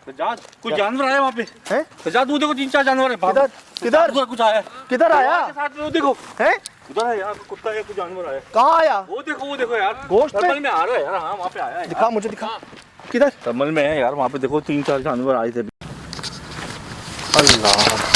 सजाद कुछ जानवर आया वहाँ पे हैं? सजाद वो देखो 3-4 जानवर है। किधर किधर कुछ आया किधर आया के साथ में वो देखो हैं? उधर है यार कुत्ता या कुछ जानवर आया। कहाँ आया? वो देखो यार गोश्त पे? टर्मल में आ रहा है यार। हाँ वहाँ पे आया है। दिखा मुझे दिखा किधर? टर्मल में है यार। वहाँ पे देखो 3-4 जानवर आए थे। अल्लाह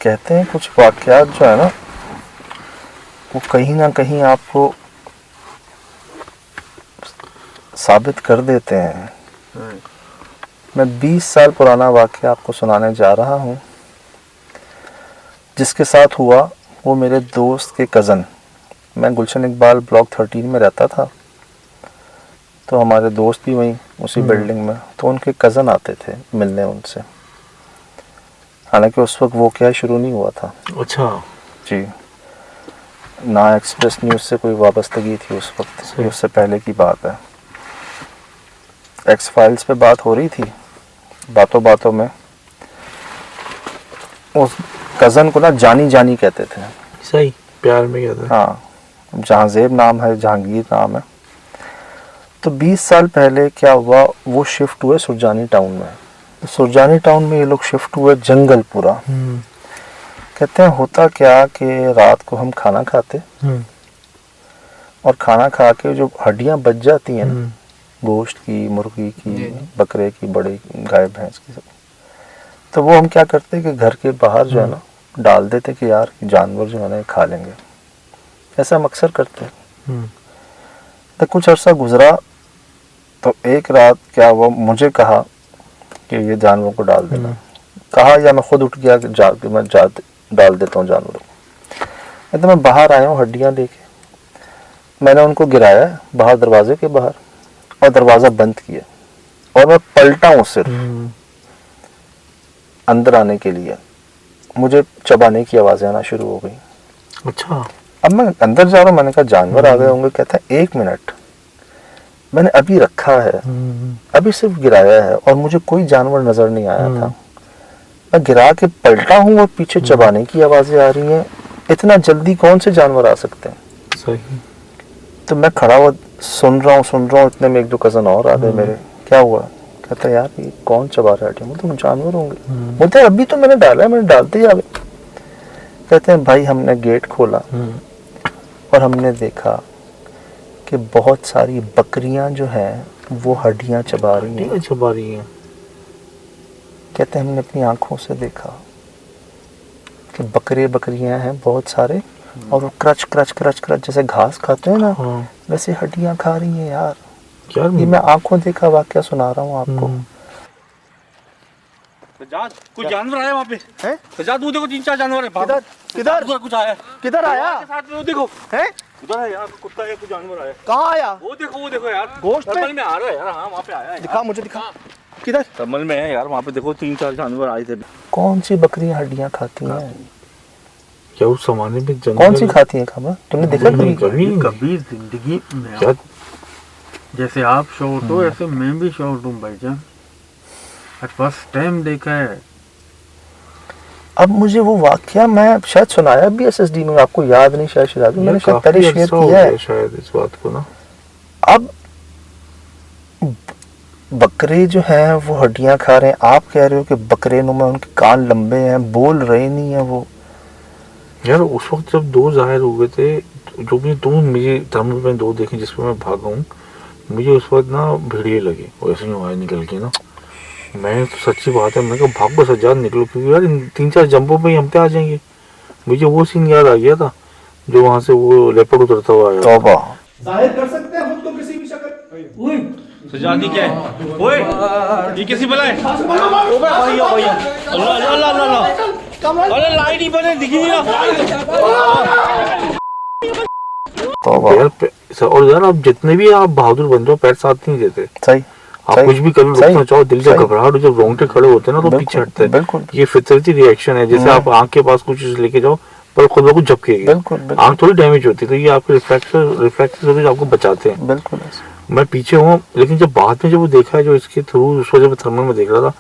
कहते हैं कुछ वाक़यात जो है ना वो कहीं ना कहीं आपको साबित कर देते हैं। मैं 20 साल पुराना वाक़या आपको सुनाने जा रहा हूँ जिसके साथ हुआ। वो मेरे दोस्त के कज़न, मैं गुलशन इकबाल ब्लॉक 13 में रहता था, तो हमारे दोस्त भी वहीं उसी बिल्डिंग में, तो उनके कज़न आते थे मिलने उनसे। हालांकि उस वक्त वो क्या शुरू नहीं हुआ था। अच्छा जी, ना एक्सप्रेस न्यूज़ से कोई वाबस्तगी थी उस वक्त, उससे पहले की बात है। एक्स फाइल्स पे बात हो रही थी, बातों बातों में उस कज़न को ना जानी जानी कहते थे। सही प्यार में कहते हैं। हाँ, जहांजेब नाम है, जहांगीर नाम है। तो 20 साल पहले क्या हुआ, वो शिफ्ट हुए सुरजानी टाउन में। तो सुरजानी टाउन में ये लोग शिफ्ट हुए, जंगल पूरा। कहते हैं होता क्या कि रात को हम खाना खाते और खाना खा के जो हड्डियां बच जाती हैं ना, गोश्त की, मुर्गी की, बकरे की, बड़े गाय भैंस की, सब, तो वो हम क्या करते कि घर के बाहर जो है ना डाल देते कि यार जानवर जो है ना खा लेंगे। ऐसा हम अक्सर करते हैं। तो कुछ अर्सा गुजरा तो एक रात क्या हुआ, मुझे कहा कि ये जानवरों को डाल देना। कहा या मैं खुद उठ गया कि मैं डाल देता हूँ जानवरों को। तो मैं बाहर आया हूँ हड्डियाँ लेके, मैंने उनको गिराया बाहर दरवाजे के बाहर और दरवाज़ा बंद किया और मैं पलटा हूँ सिर्फ अंदर आने के लिए। मुझे चबाने की आवाज़ें आना शुरू हो गई। अच्छा, अब मैं अंदर जा रहा हूँ, मैंने कहा जानवर आ गए होंगे। कहता है 1 मिनट, मैंने अभी रखा है, अभी सिर्फ गिराया है और मुझे कोई जानवर नजर नहीं आया था। मैं गिरा के पलटा हूँ और पीछे चबाने की आवाजें आ रही हैं। इतना जल्दी कौन से जानवर आ सकते हैं? सही। तो मैं खड़ा हुआ सुन रहा हूँ। इतने में 1-2 कज़न और आ गए मेरे। क्या हुआ? कहता है यार ये कौन चबा रहा है? तुम जानवर होंगे। बोलते अभी तो मैंने डाला है, मैंने डालते ही आ गए। कहते हैं भाई हमने गेट खोला और हमने देखा कि बहुत सारी बकरियां जो हैं वो हड्डियां चबा रही हैं। कहते हैं हमने अपनी आंखों से देखा कि बकरियां हैं बहुत सारे और वो क्रच क्रच क्रच क्रच जैसे घास खाते हैं ना, वैसे हड्डियां खा रही हैं यार। ये मैं आंखों देखा वाकया सुना रहा हूँ आपको। सजाद कुछ जानवर आया वहाँ पे हैं? सजाद वो देखो 3-4 जानवर है। किधर किधर उधर कुछ आया किधर आया? के साथ में वो देखो हैं? उधर है यार कुत्ता या कुछ जानवर आया। कहाँ आया? वो देखो यार गोश्त पे? टर्मल में आ रहा है यार। हाँ वहाँ पे आया है। दिखा मुझे दिखा किधर? टर्मल में है यार। वहाँ पे देखो 3-4 जानवर आए थे। कौन सी बकरियां हड्डियां खाती हैं? क्या उस जमाने में जंगल कौन सी खाती हैं खाना? तुमने देखा कभी? कभी जिंदगी में जैसे आप शॉर्ट हो ऐसे मैं भी शॉर्ट हूँ भाईजान। फर्स्ट टाइम देखा है। अब मुझे वो वाकया मैं शायद सुनाया भी SSD में, आपको याद नहीं शायद मैंने शायद पहले शेयर किया है शायद इस बात को ना। अब बकरे जो हैं वो हड्डियां खा रहे हैं। आप कह रहे हो कि बकरे नुमा उनके कान लंबे हैं, बोल रहे नहीं है वो। यार उस वक्त जब 2 जाहिर हुए थे, जो भी 2 मुझे टर्मिनल में 2 देखे जिसपे मैं भागा हूँ, मुझे उस वक्त ना भेड़िए लगे और ऐसे ही आवाज निकल के ना, मैं तो सच्ची बात है, मैं कहा भागो सज्जाद निकलो, क्योंकि यार 3-4 जंपों पे ही हम पे आ जाएंगे। मुझे वो सीन याद आ गया था जो वहां से वो लेपर्ड उतरता हुआ आया। तौबा, जाहिर कर सकते हैं हम तो किसी भी शक्ल। सजाद ये क्या है? ओए ये किसी बुलाए? ओ भाई भैया अल्लाह अल्लाह अल्लाह अरे लाइट ही बने दिखी नहीं ना। तौबा और यार आप जितने भी आप बहादुर बन जाओ पैर साथ नहीं देते। सही, आप कुछ भी कर लो, चाहो दिल से घबराहट, जब रोंगटे खड़े होते हैं ना तो पीछे हटते हैं। ये फितरती रिएक्शन है। जैसे आप आंख के पास कुछ लेके जाओ पर खुद को झपकेगी। बिल्कुल, बिल्कुल। आंख थोड़ी डैमेज होती है, तो ये आपके रिफ्लेक्सेस होते हैं जो आपको बचाते हैं। बिल्कुल। मैं पीछे हूँ, लेकिन जब बाद में जब वो देखा है जो इसके थ्रू, उस वजह थर्मल में देख रहा था,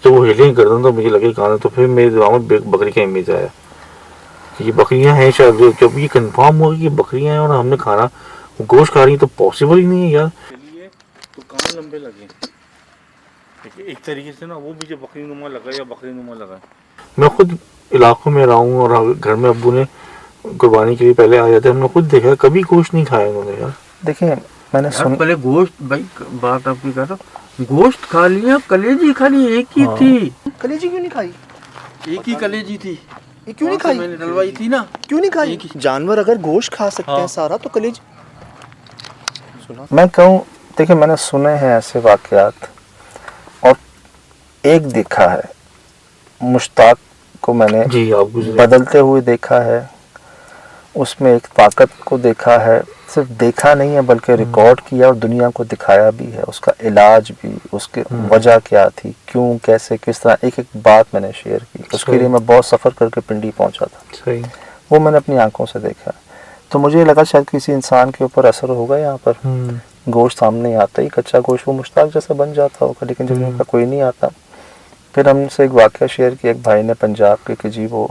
जब वो हीलिंग कर रहा था मुझे लगे कहाँ है, तो फिर मेरे दिमाग में बकरी का इमेज आया कि ये बकरियां हैं शायद। जब ये कंफर्म हुआ कि ये बकरियां हैं और हमने खाना गोश्त खा रही है, तो पॉसिबल ही नहीं है यार। चलिए तो कान लंबे लगे, देखिए एक तरीके से ना वो मुझे बकरी नुमा लगा या बकरी नुमा लगा। मैं खुद इलाकों में रहा हूँ और घर में अब्बू ने कुर्बानी के लिए पहले आ जाते, हमने खुद देखा, कभी गोश्त नहीं खाया उन्होंने यार। देखिए मैंने यार पहले गोश्त, भाई बात आपकी कर रहा हूँ, गोश्त खा लिया, कलेजी खाली एक ही थी। कलेजी क्यों नहीं खाई? एक ही कलेजी थी, ये क्यों नहीं खाई? मैंने डलवाई थी ना। क्यों नहीं खाई? जानवर अगर गोश्त खा सकते हैं सारा, तो कलेजी मैं कहूँ, देखिए मैंने सुने हैं ऐसे वाकयात और एक देखा है, मुश्ताक को मैंने जी आप गुजरे। बदलते हुए देखा है, उसमें एक ताकत को देखा है, सिर्फ देखा नहीं है बल्कि रिकॉर्ड किया और दुनिया को दिखाया भी है, उसका इलाज भी, उसके वजह क्या थी, क्यों, कैसे, किस तरह, एक एक बात मैंने शेयर की। उसके लिए मैं बहुत सफ़र करके पिंडी पहुंचा था, सही। वो मैंने अपनी आंखों से देखा। तो मुझे लगा शायद किसी इंसान के ऊपर असर होगा यहाँ पर, गोश्त सामने आता ही कच्चा गोश्त वो मुश्ताक जैसा बन जाता होगा, लेकिन जब इनका कोई नहीं आता। फिर हमसे एक वाक़या शेयर किया एक भाई ने पंजाब के कि जी वो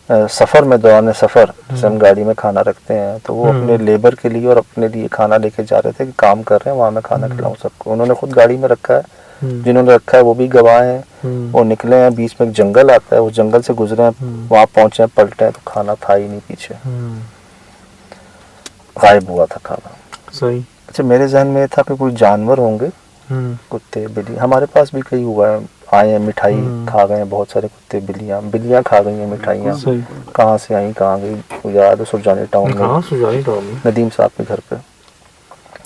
सफ़र में, दौरान सफ़र जैसे हम गाड़ी में खाना रखते हैं, तो वो अपने लेबर के लिए और अपने लिए खाना लेके जा रहे थे कि काम कर रहे हैं वहाँ मैं खाना खिलाऊँ सबको। उन्होंने खुद गाड़ी में रखा है, जिन्होंने रखा है वो भी गवाह हैं। वो निकले हैं, बीच में एक जंगल आता है, वो जंगल से गुजरे हैं, वहाँ पहुँचे हैं, पलटे हैं तो खाना था ही नहीं, पीछे गायब हुआ था खाना। सही। अच्छा, मेरे जहन में ये था कि कोई जानवर होंगे, कुत्ते बिल्ली, हमारे पास भी कई हुआ है, आए हैं मिठाई खा गए हैं, बहुत सारे कुत्ते बिल्लियाँ खा गई हैं मिठाइयाँ, कहाँ से आई कहाँ गई, याद है सुरजानी टाउन में नदीम साहब के घर पे।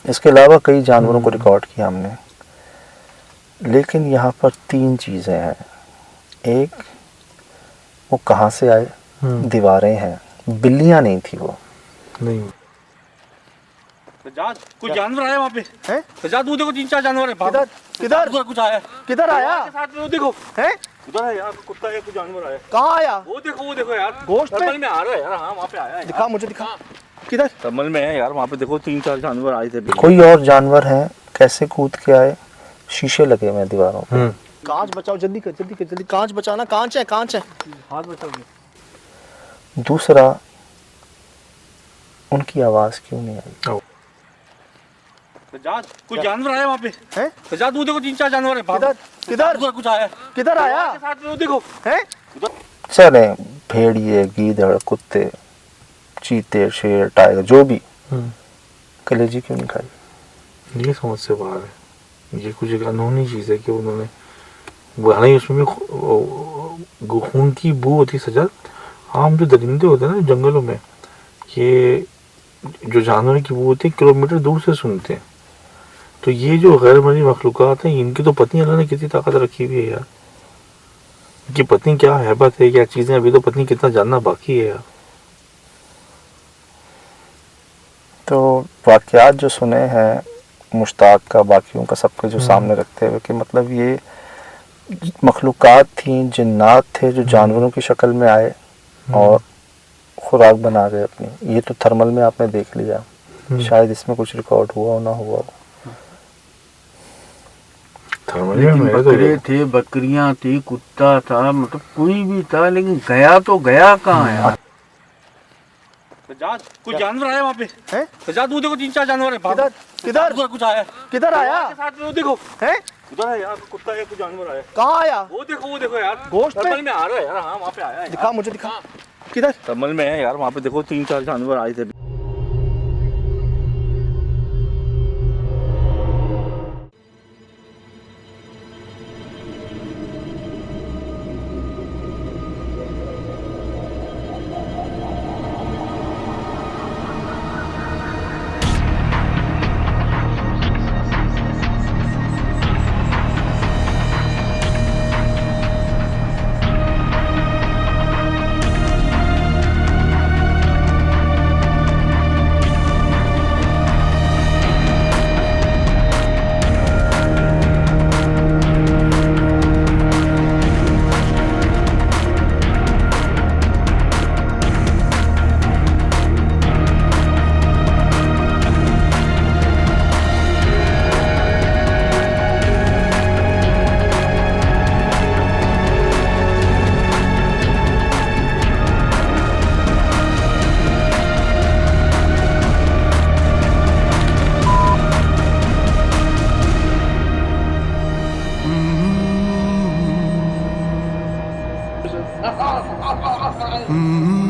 इसके अलावा कई जानवरों को रिकॉर्ड किया हमने, लेकिन यहाँ पर 3 चीज़ें हैं। एक, वो कहाँ से आए, दीवारें हैं, बिल्लियाँ नहीं थी वो, नहीं। सजाद कुछ जानवर आया वहाँ पे हैं? सजाद वो देखो 3-4 जानवर है। किधर किधर कुछ आया, किधर आया? साथ में वो देखो हैं? उधर है यार, कुत्ता है, कुछ जानवर आया। कहाँ आया? वो देखो यार, गोश्त पे? थर्मल में आ रहा है यार। हाँ वहाँ पे आया है। दिखा मुझे, दिखा किधर? थर्मल में है यार, वहाँ पे देखो 3-4 जानवर आए थे। कोई और जानवर हैं, कैसे कूद के आए, शीशे लगे हुए हैं दीवारों पे। कांच बचाओ, जल्दी कर, जल्दी कर, जल्दी कांच बचाना, कांच है, कांच है। हाथ बचाओगे। दूसरा, उनकी आवाज़ क्यों नहीं आई? सजाद कुछ जानवर आया वहाँ पे हैं? सजाद वो देखो 3-4 जानवर है। किधर किधर उधर कुछ आया, किधर आया? साथ में वो देखो हैं? चले, भेड़िए, गीदड़, कुत्ते, चीते, शेर, टाइगर, जो भी, कलेजी क्यों नहीं खाई? ये समझ से बाहर है। ये कुछ एक अनहोनी चीज़ है कि उन्होंने, हालांकि उसमें भी खून की बू होती सजाद। आम जो दरिंदे होते हैं ना जंगलों में, ये जो जानवर की बू होती है किलोमीटर दूर से सुनते हैं। तो ये जो गैर मर्जी मखलूक़ात हैं, इनकी तो पत्नी अल्लाह ने कितनी ताकत रखी हुई है यार। इनकी पत्नी क्या हैबत है, क्या चीज़ें, अभी तो पत्नी कितना जानना बाकी है यार। तो वाक़यात जो सुने हैं मुश्ताक का, बाकियों का, सबके जो सामने रखते हुए कि मतलब ये मखलूक़ात थी, जिन्नात थे जो जानवरों की शक्ल में आए और खुराक बना गए अपनी। ये तो थर्मल में आपने देख लिया, शायद इसमें कुछ रिकॉर्ड हुआ हो ना हुआ हो। लेकिन बकरे थे, बकरियां थी, कुत्ता था, मतलब कोई भी था, लेकिन गया तो गया कहाँ यार? सजाद कुछ जानवर आया वहाँ पे हैं? सजाद वो देखो 3-4 जानवर है। किधर किधर उधर कुछ आया, किधर आया? साथ में वो देखो हैं? उधर है यार, कुत्ता है, कुछ जानवर आया। कहाँ आया? वो देखो यार, गोश्त पे? थर्मल में आ रहा है यार। हाँ वहाँ पे आया है। दिखा मुझे, दिखा किधर? थर्मल में है यार, वहाँ पे देखो 3-4 जानवर आए थे। Mm-hmm.